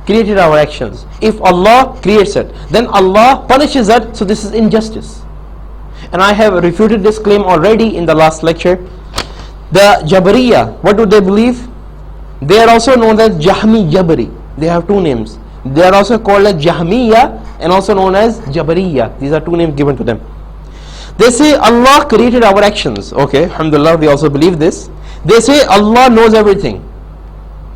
created our actions. If Allah creates it, then Allah punishes it, so this is injustice. And I have refuted this claim already in the last lecture. The Jabariya, what do they believe? They are also known as Jahmi Jabari. They have two names. They are also called as Jahmiya and also known as Jabariya. These are two names given to them. They say Allah created our actions. Okay, alhamdulillah, we also believe this. They say Allah knows everything.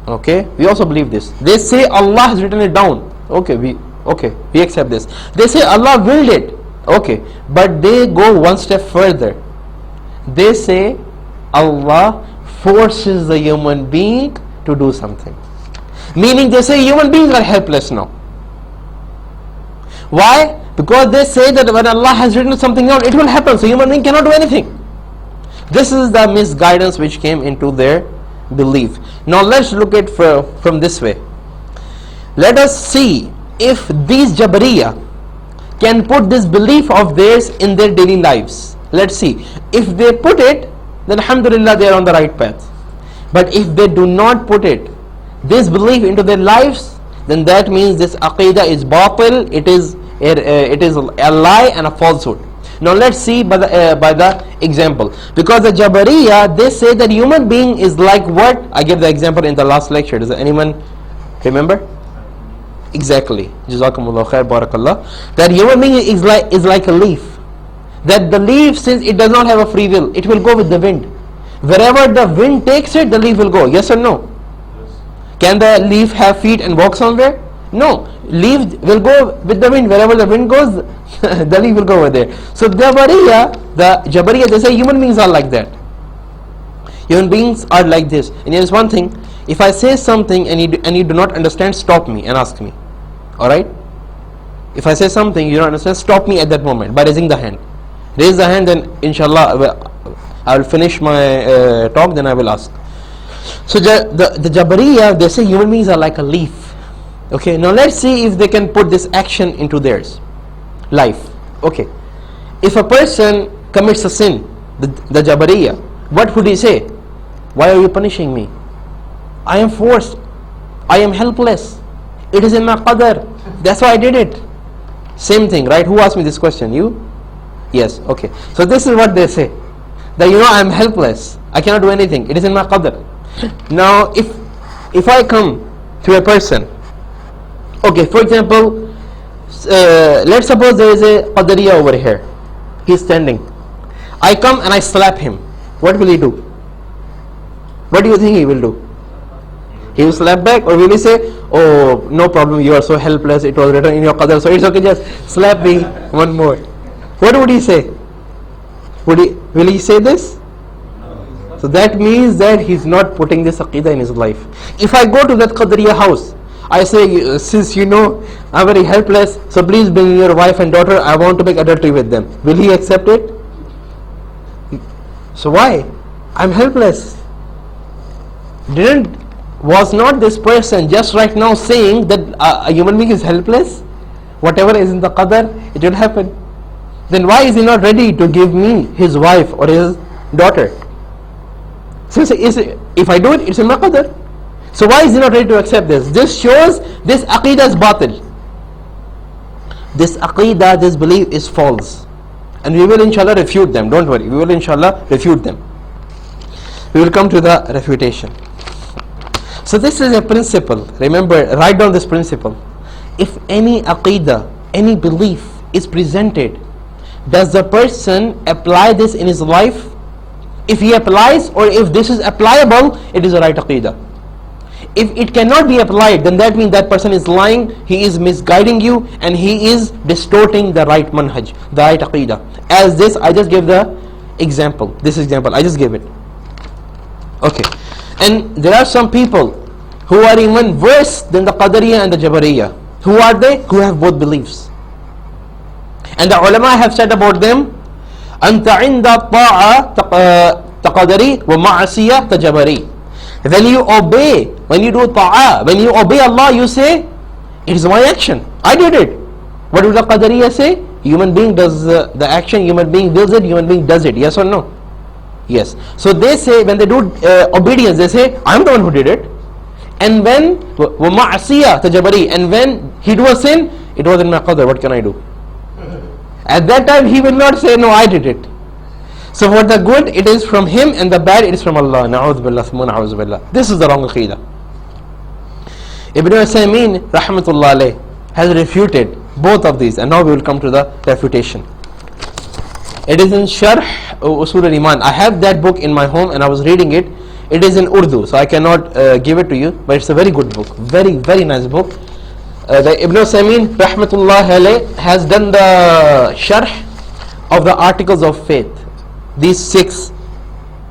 Okay, we also believe this. They say Allah has written it down. Okay, we accept this. They say Allah willed it. Okay, but they go one step further. They say Allah forces the human being to do something. Meaning they say human beings are helpless now. Why? Because they say that when Allah has written something down, it will happen, so human being cannot do anything. This is the misguidance which came into their belief. Now let's look at from this way. Let us see if these Jabariya can put this belief of theirs in their daily lives. Let's see. If they put it, then alhamdulillah they are on the right path. But if they do not put it, this belief into their lives, then that means this aqidah is batil, it is a lie and a falsehood. Now let's see by the example. Because the Jabariya, they say that human being is like what? I gave the example in the last lecture. Does anyone remember? Exactly. Jazakumullah khair, barakallah. That human being is like a leaf. That the leaf, since it does not have a free will, it will go with the wind. Wherever the wind takes it, the leaf will go. Yes or no? Yes. Can the leaf have feet and walk somewhere? No. Leaf will go with the wind. Wherever the wind goes, the leaf will go over there. So the Jabariya, they say human beings are like that. Human beings are like this. And here's one thing. If I say something and you do not understand, stop me and ask me. Alright? If I say something you don't understand, stop me at that moment by raising the hand. Raise the hand, then inshallah I will finish my talk, then I will ask. So the Jabariya, they say human beings are like a leaf. Okay, now let's see if they can put this action into theirs life. Okay, if a person commits a sin, the Jabariya, what would he say? Why are you punishing me? I am forced, I am helpless, it is in my qadar, that's why I did it. Same thing, right? Who asked me this question? You? Yes. Okay, so this is what they say, that I am helpless, I cannot do anything, it is in my qadar. Now if I come to a person, okay, for example, let's suppose there is a Qadariya over here, he is standing, I come and I slap him, what will he do? What do you think he will do? He will slap back, or will he say, oh no problem, you are so helpless, it was written in your qadar, so it's okay, just slap me one more? What would he say? Will he say this? So that means that he's not putting this aqidah in his life. If I go to that Qadariya house, I say, since I'm very helpless, so please bring your wife and daughter, I want to make adultery with them. Will he accept it? So why? I'm helpless. Was not this person just right now saying that a human being is helpless? Whatever is in the qadar, it will happen. Then why is he not ready to give me his wife or his daughter? Since if I do it, it's in my qadar. So why is he not ready to accept this? This shows this aqidah is batil. This aqidah, this belief is false. And we will inshallah refute them. Don't worry, we will inshallah refute them. We will come to the refutation. So this is a principle. Remember, write down this principle. If any aqidah, any belief is presented, does the person apply this in his life? If he applies, or if this is applicable, it is a right aqidah. If it cannot be applied, then that means that person is lying, he is misguiding you, and he is distorting the right manhaj, the right aqidah. As this, I just gave the example. This example, I just gave it. Okay. And there are some people who are even worse than the Qadariya and the Jabariya. Who are they? Who have both beliefs. And the ulama have said about them, Anta inda ta'a taqadari wa ma'asiyah tajabari. When you obey, when you do ta'a, when you obey Allah, you say, it is my action, I did it. What do the Qadariya say? Human being does the action, human being wills it, human being does it. Yes or no? Yes. So they say, when they do obedience, they say, I am the one who did it. And when وَمَعْصِيَةَ تَجَبَرِي, and when he do a sin, it was in my qadar, what can I do? At that time he will not say, no, I did it. So for the good it is from him, and the bad it is from Allah. Na'udhu billah, thumma na'udhu billah. This is the wrong aqidah. Ibn Uthaymeen rahmatullah alayh has refuted both of these, and now we will come to the refutation. It is in Sharh Usul al-Iman. I have that book in my home and I was reading it. It is in Urdu, so I cannot give it to you, but it's a very good book, very very nice book. The Ibn Uthaymeen rahmatullah alayh has done the Sharh of the articles of faith, these 6,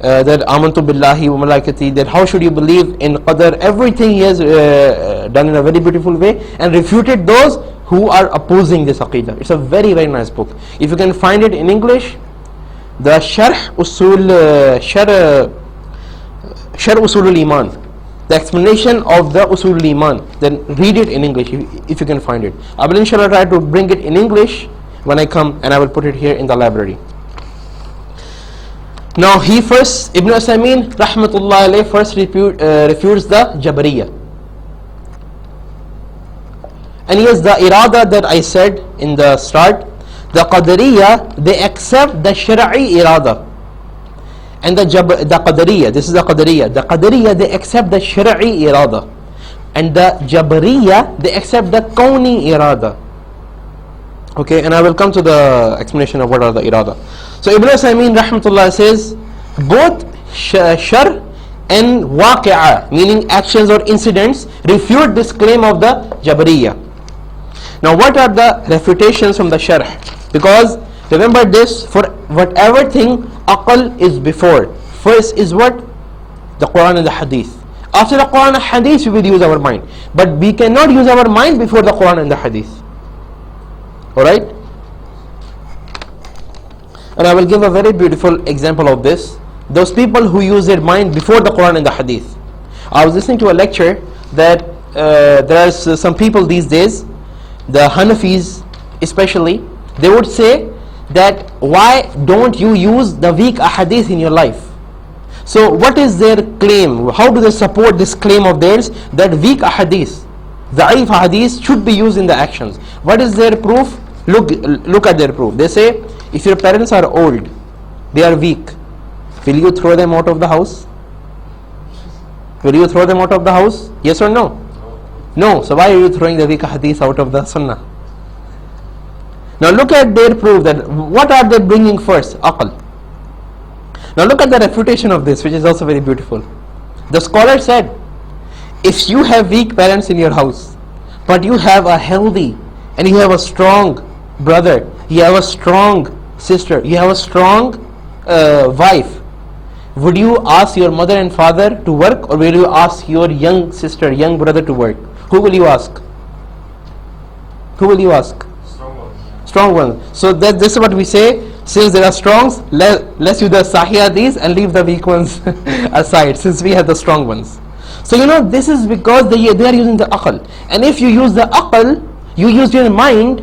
that amantu billahi wa malaikati, that how should you believe in Qadar, everything he has done in a very beautiful way, and refuted those who are opposing this aqidah. It's a very very nice book. If you can find it in English, the Sharh Usul al-Iman, the explanation of the Usul al-Iman, then read it in English if you can find it. I will inshallah try to bring it in English when I come, and I will put it here in the library. Now he first, Ibn Uthaymeen rahmatullah alayh, first refutes the Jabariyah. And yes, the irada that I said in the start, the Qadariyah, they accept the Shara'i irada. And the Qadariyah, this is the Qadariyah, they accept the Shara'i irada. And the Jabariyah, they accept the Kawni irada. Okay, and I will come to the explanation of what are the irada. So Ibn Uthaymeen rahmatullah says, both shar and waqi'ah, meaning actions or incidents, refute this claim of the Jabariyah. Now what are the refutations from the sharh? Because remember this, for whatever thing aql is before, first is what? The Quran and the Hadith. After the Quran and Hadith we will use our mind, but we cannot use our mind before the Quran and the Hadith. Alright? And I will give a very beautiful example of this. Those people who use their mind before the Quran and the Hadith. I was listening to a lecture that there are some people these days, the Hanafis especially, they would say that why don't you use the weak ahadith in your life? So what is their claim? How do they support this claim of theirs that weak ahadith, da'if ahadith should be used in the actions? What is their proof? Look at their proof. They say, if your parents are old, they are weak, will you throw them out of the house? Will you throw them out of the house? Yes or no? No. So why are you throwing the weak hadith out of the sunnah? Now look at their proof, that what are they bringing first? Aql. Now look at the refutation of this, which is also very beautiful. The scholar said, if you have weak parents in your house, but you have a healthy and you have a strong brother, you have a strong sister, you have a strong wife, would you ask your mother and father to work, or will you ask your young sister, young brother to work? Who will you ask? Who will you ask? Strong ones. Strong ones. So this is what we say, since there are strongs, let's do the sahih these and leave the weak ones aside, since we have the strong ones. So this is because they are using the aql. And if you use the aql, you use your mind,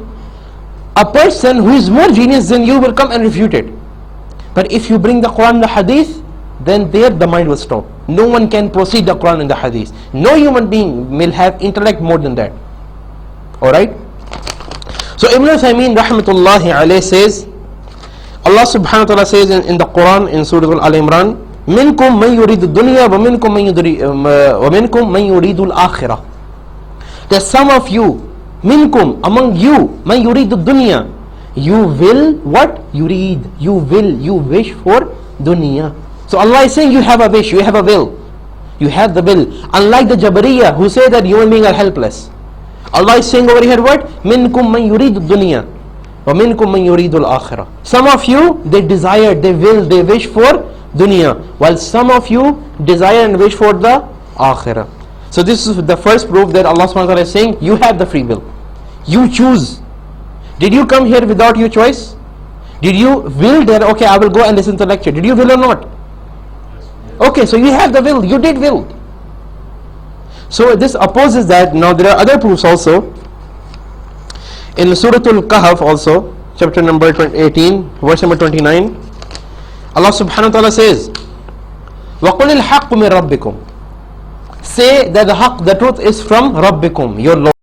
a person who is more genius than you will come and refute it. But if you bring the Quran and the Hadith, then there the mind will stop. No one can proceed the Quran and the Hadith. No human being will have intellect more than that. Alright? So Ibn Uthaymeen rahmatullahi alayhi says, Allah subhanahu wa ta'ala says in the Quran in Surah Al-Imran, minkum man yuridu dunya wa minkum man yuridu al-akhirah. That some of you, minkum, among you, man yuridu dunya, you will what? You wish for dunya. So Allah is saying you have a wish, you have a will, you have the will. Unlike the Jabariyah who say that human beings are helpless, Allah is saying over here what? Minkum man yuridu dunya wa minkum man yuridu al-akhirah. Some of you, they desire, they will, they wish for dunya, while some of you desire and wish for the akhirah. So this is the first proof that Allah subhanahu wa ta'ala is saying you have the free will, you choose. Did you come here without your choice? Did you will that okay, I will go and listen to the lecture? Did you will or not? Okay, so you have the will, you did will. So this opposes that. Now there are other proofs also. In Surah Al-Kahf also, chapter number 18, verse number 29, Allah subhanahu wa ta'ala says, وَقُلِ الْحَقُّ مِنْ رَبِّكُمْ. say that the haqq, the truth is from Rabbikum, your Lord.